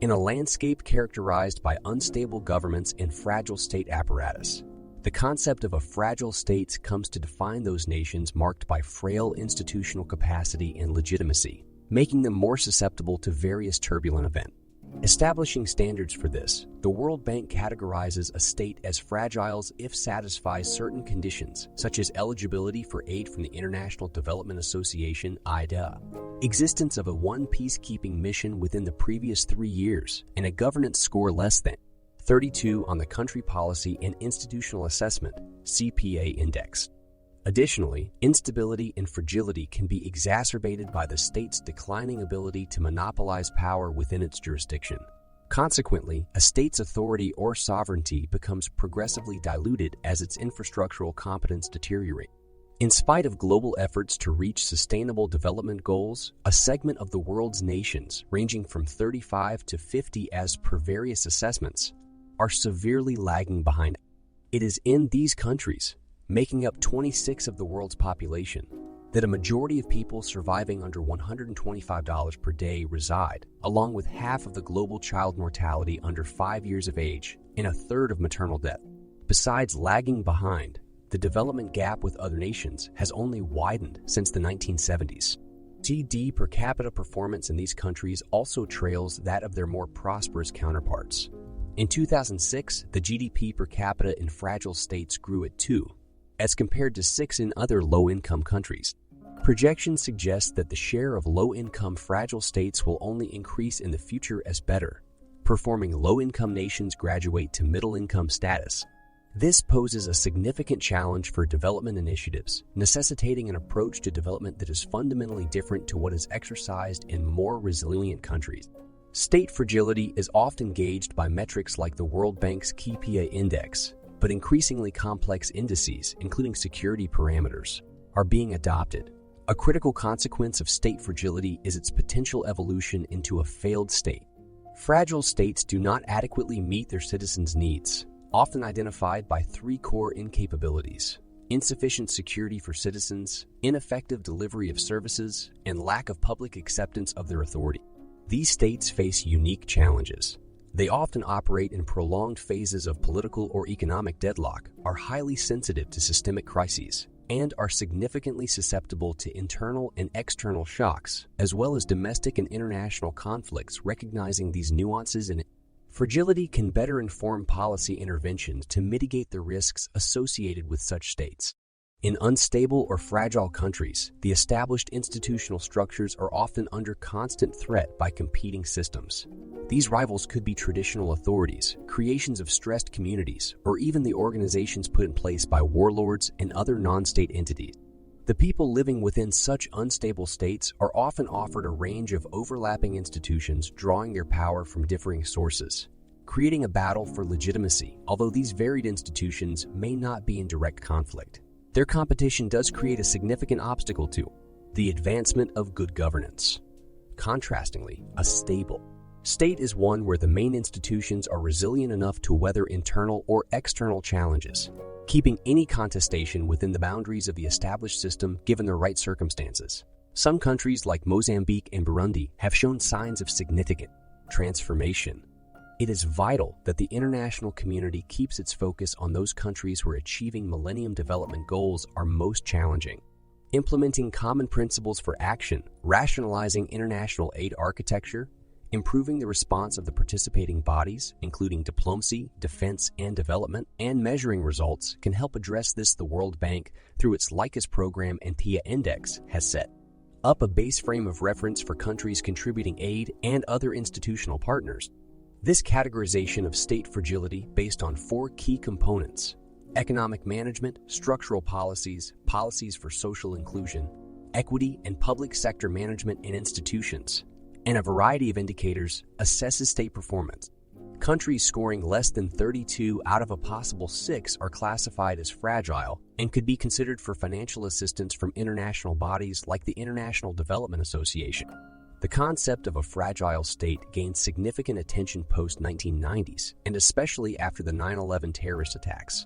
in a landscape characterized by unstable governments and fragile state apparatus. The concept of a fragile state comes to define those nations marked by frail institutional capacity and legitimacy, making them more susceptible to various turbulent events. Establishing standards for this, the World Bank categorizes a state as fragile if satisfies certain conditions, such as eligibility for aid from the International Development Association (IDA), existence of a one peacekeeping mission within the previous 3 years, and a governance score less than 32 on the Country Policy and Institutional Assessment (CPA) Index. Additionally, instability and fragility can be exacerbated by the state's declining ability to monopolize power within its jurisdiction. Consequently, a state's authority or sovereignty becomes progressively diluted as its infrastructural competence deteriorates. In spite of global efforts to reach sustainable development goals, a segment of the world's nations, ranging from 35 to 50 as per various assessments, are severely lagging behind. It is in these countries, making up 26% of the world's population, that a majority of people surviving under $125 per day reside, along with half of the global child mortality under 5 years of age and a third of maternal death. Besides lagging behind, the development gap with other nations has only widened since the 1970s. GDP per capita performance in these countries also trails that of their more prosperous counterparts. In 2006, the GDP per capita in fragile states grew at 2, as compared to 6 in other low-income countries. Projections suggest that the share of low-income fragile states will only increase in the future as better performing low-income nations graduate to middle-income status. This poses a significant challenge for development initiatives, necessitating an approach to development that is fundamentally different to what is exercised in more resilient countries. State fragility is often gauged by metrics like the World Bank's CPA Index, but increasingly complex indices, including security parameters, are being adopted. A critical consequence of state fragility is its potential evolution into a failed state. Fragile states do not adequately meet their citizens' needs, often identified by 3 core incapabilities: insufficient security for citizens, ineffective delivery of services, and lack of public acceptance of their authority. These states face unique challenges. They often operate in prolonged phases of political or economic deadlock, are highly sensitive to systemic crises, and are significantly susceptible to internal and external shocks, as well as domestic and international conflicts. Recognizing these nuances and fragility can better inform policy interventions to mitigate the risks associated with such states. In unstable or fragile countries, the established institutional structures are often under constant threat by competing systems. These rivals could be traditional authorities, creations of stressed communities, or even the organizations put in place by warlords and other non-state entities. The people living within such unstable states are often offered a range of overlapping institutions drawing their power from differing sources, creating a battle for legitimacy. Although these varied institutions may not be in direct conflict, their competition does create a significant obstacle to the advancement of good governance. Contrastingly, a stable state is one where the main institutions are resilient enough to weather internal or external challenges, keeping any contestation within the boundaries of the established system given the right circumstances. Some countries like Mozambique and Burundi have shown signs of significant transformation. It is vital that the international community keeps its focus on those countries where achieving Millennium Development Goals are most challenging. Implementing common principles for action, rationalizing international aid architecture, improving the response of the participating bodies, including diplomacy, defense, and development, and measuring results can help address this. The World Bank, through its LICAS program and PIA Index, has set up a base frame of reference for countries contributing aid and other institutional partners. This categorization of state fragility based on 4 key components: economic management, structural policies, policies for social inclusion, equity and public sector management and institutions, and a variety of indicators, assesses state performance. Countries scoring less than 32 out of a possible 6 are classified as fragile and could be considered for financial assistance from international bodies like the International Development Association. The concept of a fragile state gained significant attention post-1990s, and especially after the 9/11 terrorist attacks.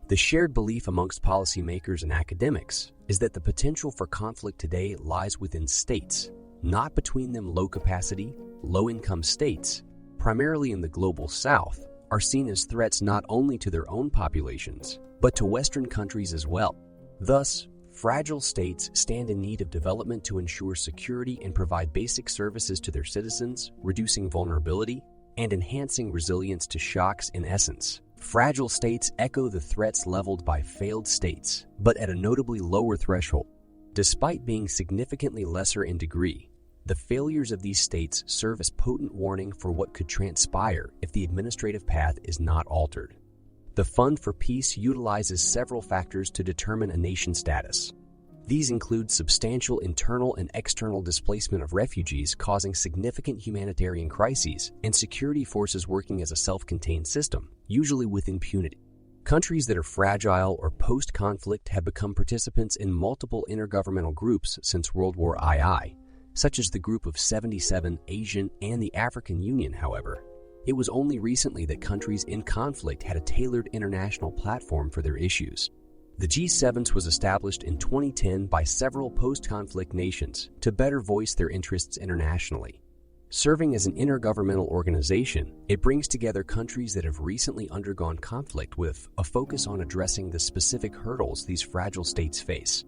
The shared belief amongst policymakers and academics is that the potential for conflict today lies within states, not between them. Low-capacity, low-income states primarily in the global south, are seen as threats not only to their own populations, but to Western countries as well. Thus, fragile states stand in need of development to ensure security and provide basic services to their citizens, reducing vulnerability and enhancing resilience to shocks. In essence, fragile states echo the threats leveled by failed states, but at a notably lower threshold. Despite being significantly lesser in degree, the failures of these states serve as potent warning for what could transpire if the administrative path is not altered. The Fund for Peace utilizes several factors to determine a nation's status. These include substantial internal and external displacement of refugees causing significant humanitarian crises, and security forces working as a self-contained system, usually with impunity. Countries that are fragile or post-conflict have become participants in multiple intergovernmental groups since World War II, such as the Group of 77, Asian, and the African Union. However, it was only recently that countries in conflict had a tailored international platform for their issues. The G7 was established in 2010 by several post-conflict nations to better voice their interests internationally. Serving as an intergovernmental organization, it brings together countries that have recently undergone conflict with a focus on addressing the specific hurdles these fragile states face.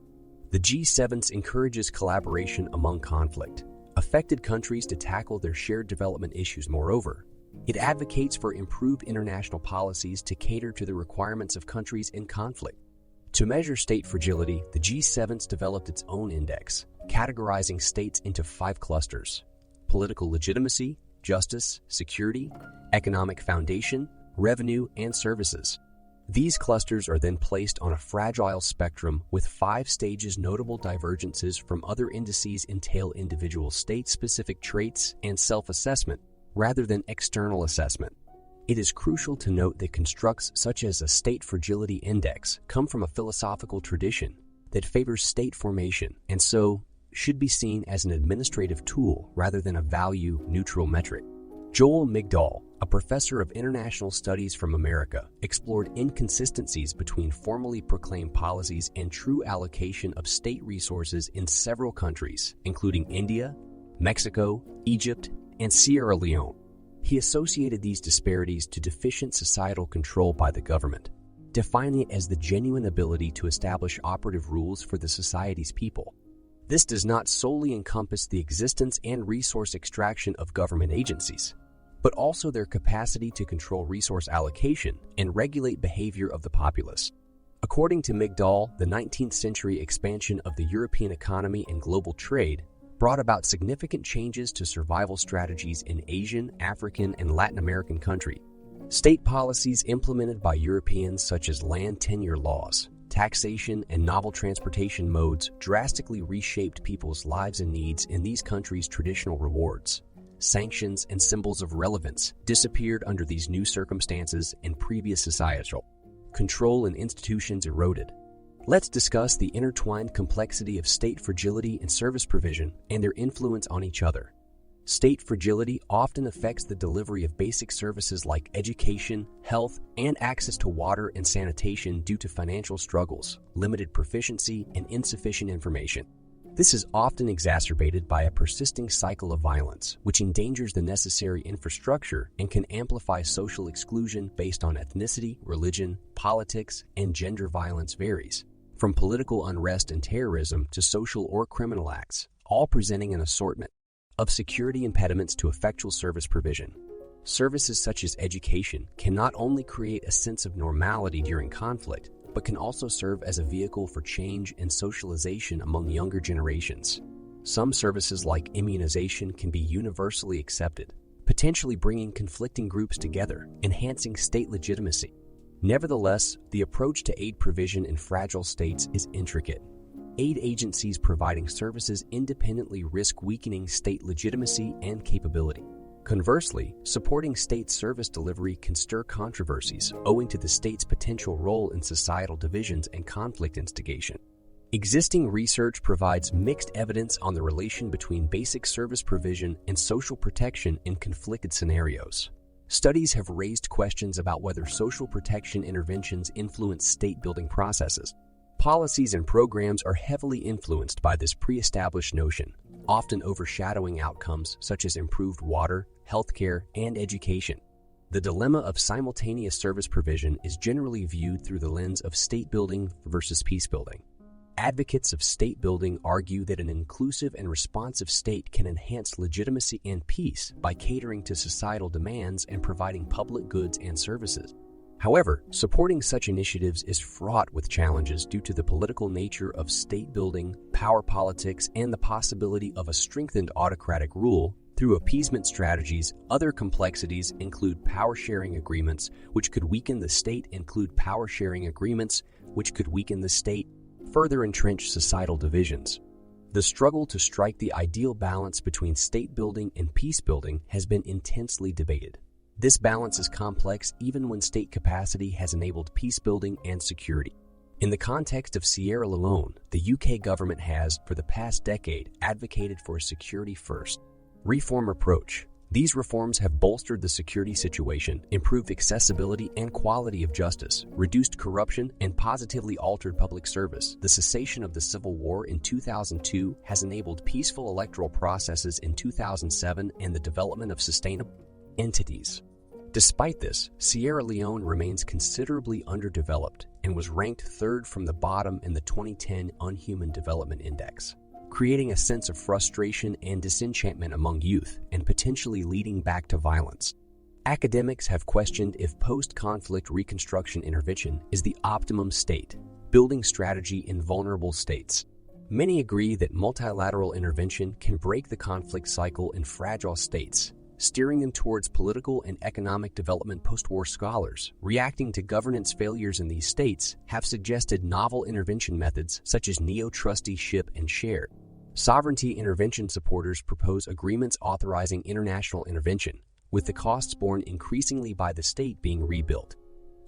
The G7 encourages collaboration among conflict-affected countries to tackle their shared development issues. Moreover, it advocates for improved international policies to cater to the requirements of countries in conflict. To measure state fragility, the G7 developed its own index, categorizing states into 5 clusters: political legitimacy, justice, security, economic foundation, revenue, and services. These clusters are then placed on a fragile spectrum with 5 stages. Notable divergences from other indices entail individual state-specific traits and self-assessment, rather than external assessment. It is crucial to note that constructs such as a state fragility index come from a philosophical tradition that favors state formation and so should be seen as an administrative tool rather than a value-neutral metric. Joel Migdal, a professor of international studies from America, explored inconsistencies between formally proclaimed policies and true allocation of state resources in several countries, including India, Mexico, Egypt, and Sierra Leone. He associated these disparities to deficient societal control by the government, defining it as the genuine ability to establish operative rules for the society's people. This does not solely encompass the existence and resource extraction of government agencies, but also their capacity to control resource allocation and regulate behavior of the populace. According to Migdal, the 19th century expansion of the European economy and global trade brought about significant changes to survival strategies in Asian, African, and Latin American countries. State policies implemented by Europeans such as land tenure laws, taxation, and novel transportation modes drastically reshaped people's lives and needs in these countries. Traditional rewards, sanctions, and symbols of relevance disappeared under these new circumstances, and previous societal control and institutions eroded. Let's discuss the intertwined complexity of state fragility and service provision and their influence on each other. State fragility often affects the delivery of basic services like education, health, and access to water and sanitation due to financial struggles, limited proficiency, and insufficient information. This is often exacerbated by a persisting cycle of violence, which endangers the necessary infrastructure and can amplify social exclusion based on ethnicity, religion, politics, and gender. Violence varies from political unrest and terrorism to social or criminal acts, all presenting an assortment of security impediments to effectual service provision. Services such as education can not only create a sense of normality during conflict, but can also serve as a vehicle for change and socialization among younger generations. Some services like immunization can be universally accepted, potentially bringing conflicting groups together, enhancing state legitimacy. Nevertheless, the approach to aid provision in fragile states is intricate. Aid agencies providing services independently risk weakening state legitimacy and capability. Conversely, supporting state service delivery can stir controversies owing to the state's potential role in societal divisions and conflict instigation. Existing research provides mixed evidence on the relation between basic service provision and social protection in conflicted scenarios. Studies have raised questions about whether social protection interventions influence state-building processes. Policies and programs are heavily influenced by this pre-established notion, often overshadowing outcomes such as improved water, healthcare, and education. The dilemma of simultaneous service provision is generally viewed through the lens of state building versus peace building. Advocates of state building argue that an inclusive and responsive state can enhance legitimacy and peace by catering to societal demands and providing public goods and services. However, supporting such initiatives is fraught with challenges due to the political nature of state building, power politics, and the possibility of a strengthened autocratic rule through appeasement strategies. Other complexities include power-sharing agreements, which could weaken the state, further entrench societal divisions. The struggle to strike the ideal balance between state building and peace building has been intensely debated. This balance is complex even when state capacity has enabled peace building and security. In the context of Sierra Leone, the UK government has, for the past decade, advocated for a security-first reform approach. These reforms have bolstered the security situation, improved accessibility and quality of justice, reduced corruption, and positively altered public service. The cessation of the civil war in 2002 has enabled peaceful electoral processes in 2007 and the development of sustainable entities. Despite this, Sierra Leone remains considerably underdeveloped and was ranked third from the bottom in the 2010 Unhuman Development Index, creating a sense of frustration and disenchantment among youth and potentially leading back to violence. Academics have questioned if post-conflict reconstruction intervention is the optimum state building strategy in vulnerable states. Many agree that multilateral intervention can break the conflict cycle in fragile states, steering them towards political and economic development. Post-war scholars, reacting to governance failures in these states, have suggested novel intervention methods such as neo-trusteeship and shared sovereignty. Intervention supporters propose agreements authorizing international intervention, with the costs borne increasingly by the state being rebuilt.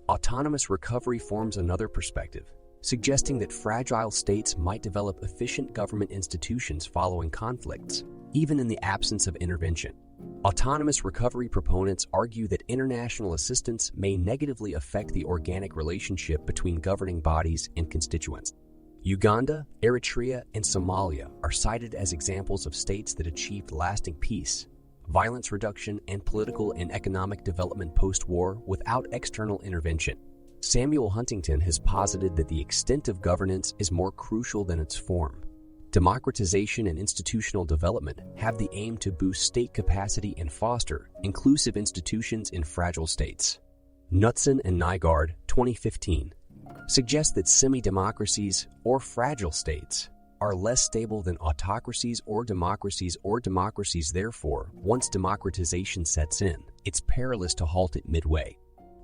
Autonomous recovery forms another perspective, suggesting that fragile states might develop efficient government institutions following conflicts, even in the absence of intervention. Autonomous recovery proponents argue that international assistance may negatively affect the organic relationship between governing bodies and constituents. Uganda, Eritrea, and Somalia are cited as examples of states that achieved lasting peace, violence reduction, and political and economic development post-war without external intervention. Samuel Huntington has posited that the extent of governance is more crucial than its form. Democratization and institutional development have the aim to boost state capacity and foster inclusive institutions in fragile states. Knutson and Nygaard, 2015, suggest that semi-democracies or fragile states are less stable than autocracies or democracies. Therefore, once democratization sets in, it's perilous to halt it midway.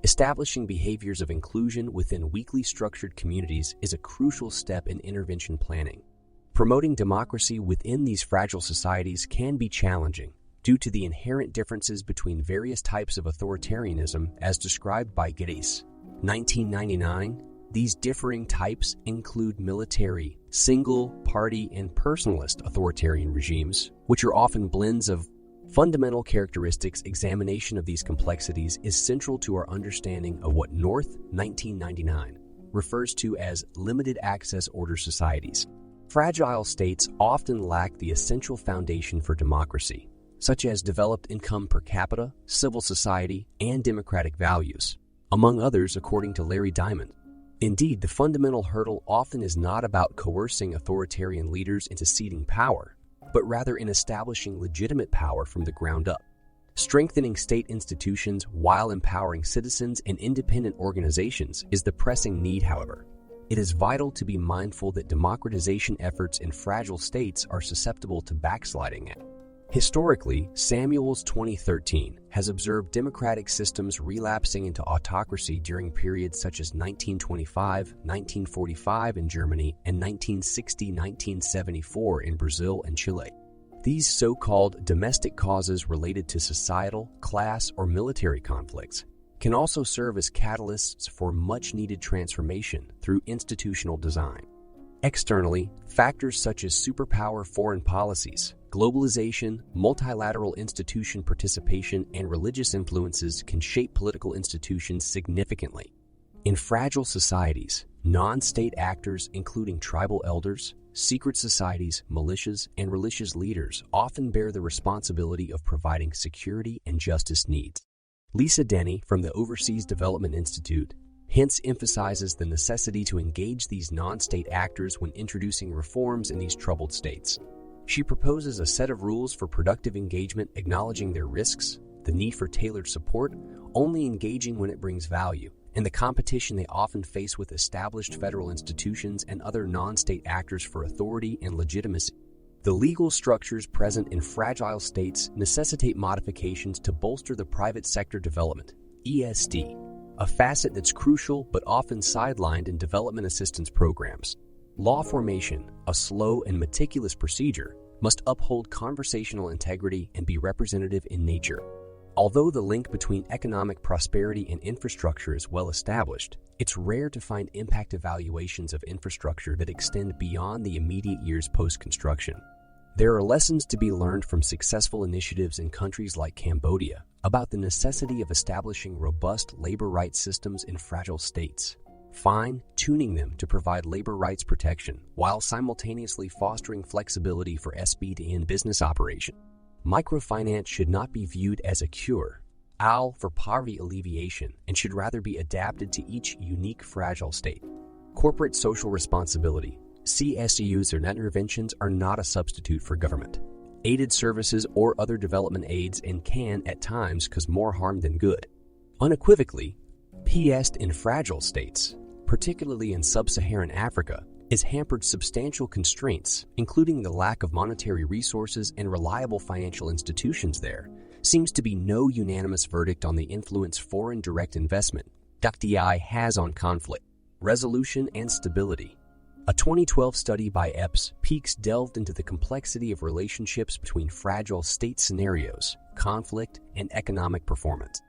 Establishing behaviors of inclusion within weakly structured communities is a crucial step in intervention planning. Promoting democracy within these fragile societies can be challenging due to the inherent differences between various types of authoritarianism as described by Geddes, 1999. These differing types include military, single-party, and personalist authoritarian regimes, which are often blends of fundamental characteristics. Examination of these complexities is central to our understanding of what North, 1999, refers to as limited access order societies. Fragile states often lack the essential foundation for democracy, such as developed income per capita, civil society, and democratic values, among others, according to Larry Diamond. Indeed, the fundamental hurdle often is not about coercing authoritarian leaders into ceding power, but rather in establishing legitimate power from the ground up. Strengthening state institutions while empowering citizens and independent organizations is the pressing need, however. It is vital to be mindful that democratization efforts in fragile states are susceptible to backsliding. Historically, Samuels 2013 has observed democratic systems relapsing into autocracy during periods such as 1925, 1945 in Germany, and 1960-1974 in Brazil and Chile. These so-called domestic causes related to societal, class, or military conflicts can also serve as catalysts for much-needed transformation through institutional design. Externally, factors such as superpower foreign policies, globalization, multilateral institution participation, and religious influences can shape political institutions significantly. In fragile societies, non-state actors, including tribal elders, secret societies, militias, and religious leaders, often bear the responsibility of providing security and justice needs. Lisa Denny from the Overseas Development Institute hence emphasizes the necessity to engage these non-state actors when introducing reforms in these troubled states. She proposes a set of rules for productive engagement, acknowledging their risks, the need for tailored support, only engaging when it brings value, and the competition they often face with established federal institutions and other non-state actors for authority and legitimacy. The legal structures present in fragile states necessitate modifications to bolster the private sector development, ESD, a facet that's crucial but often sidelined in development assistance programs. Law formation, a slow and meticulous procedure, must uphold conversational integrity and be representative in nature. Although the link between economic prosperity and infrastructure is well established, it's rare to find impact evaluations of infrastructure that extend beyond the immediate years post-construction. There are lessons to be learned from successful initiatives in countries like Cambodia about the necessity of establishing robust labor rights systems in fragile states, fine-tuning them to provide labor rights protection while simultaneously fostering flexibility for SB and business operation. Microfinance should not be viewed as a cure-all for poverty alleviation and should rather be adapted to each unique fragile state. Corporate social responsibility, CSUs or net interventions, are not a substitute for government aided services or other development aids and can, at times, cause more harm than good. Unequivocally, PS in fragile states, particularly in sub-Saharan Africa, is hampered substantial constraints, including the lack of monetary resources and reliable financial institutions there, seems to be no unanimous verdict on the influence foreign direct investment (DI) has on conflict, resolution, and stability. A 2012 study by EPS Peaks delved into the complexity of relationships between fragile state scenarios, conflict, and economic performance.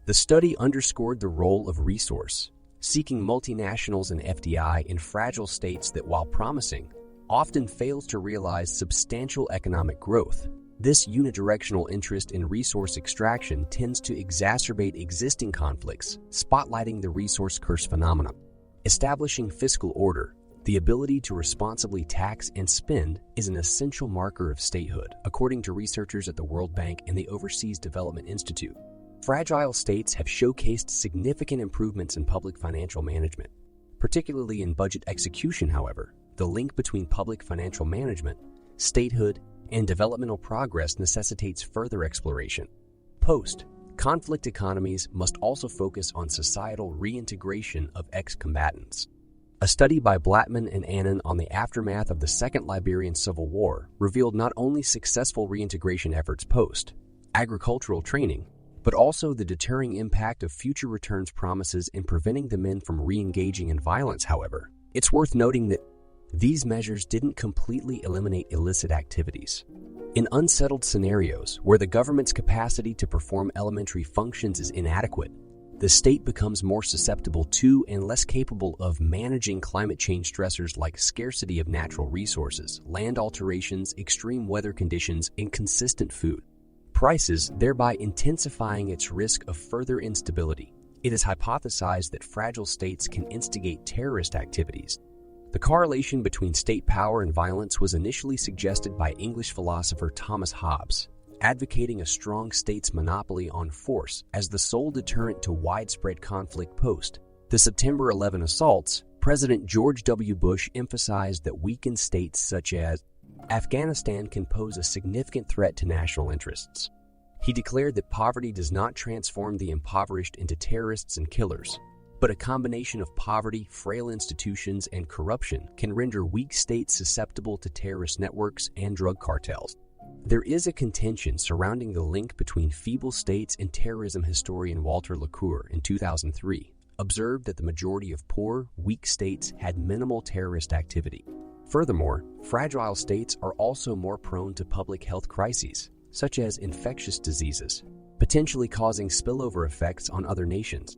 The study underscored the role of resource-seeking multinationals and FDI in fragile states that, while promising, often fails to realize substantial economic growth. This unidirectional interest in resource extraction tends to exacerbate existing conflicts, spotlighting the resource curse phenomenon. Establishing fiscal order, the ability to responsibly tax and spend, is an essential marker of statehood, according to researchers at the World Bank and the Overseas Development Institute. Fragile states have showcased significant improvements in public financial management. Particularly in budget execution, however, the link between public financial management, statehood, and developmental progress necessitates further exploration. Post-conflict economies must also focus on societal reintegration of ex-combatants. A study by Blattman and Annan on the aftermath of the Second Liberian Civil War revealed not only successful reintegration efforts post-agricultural training, but also the deterring impact of future returns promises in preventing the men from re-engaging in violence. However, it's worth noting that these measures didn't completely eliminate illicit activities. In unsettled scenarios where the government's capacity to perform elementary functions is inadequate, the state becomes more susceptible to and less capable of managing climate change stressors like scarcity of natural resources, land alterations, extreme weather conditions, and inconsistent food prices, thereby intensifying its risk of further instability. It is hypothesized that fragile states can instigate terrorist activities. The correlation between state power and violence was initially suggested by English philosopher Thomas Hobbes, advocating a strong state's monopoly on force as the sole deterrent to widespread conflict post the September 11 assaults. President George W. Bush emphasized that weakened states such as Afghanistan can pose a significant threat to national interests. He declared that poverty does not transform the impoverished into terrorists and killers, but a combination of poverty, frail institutions, and corruption can render weak states susceptible to terrorist networks and drug cartels. There is a contention surrounding the link between feeble states and terrorism. Historian Walter LaCour in 2003 observed that the majority of poor, weak states had minimal terrorist activity. Furthermore, fragile states are also more prone to public health crises, such as infectious diseases, potentially causing spillover effects on other nations.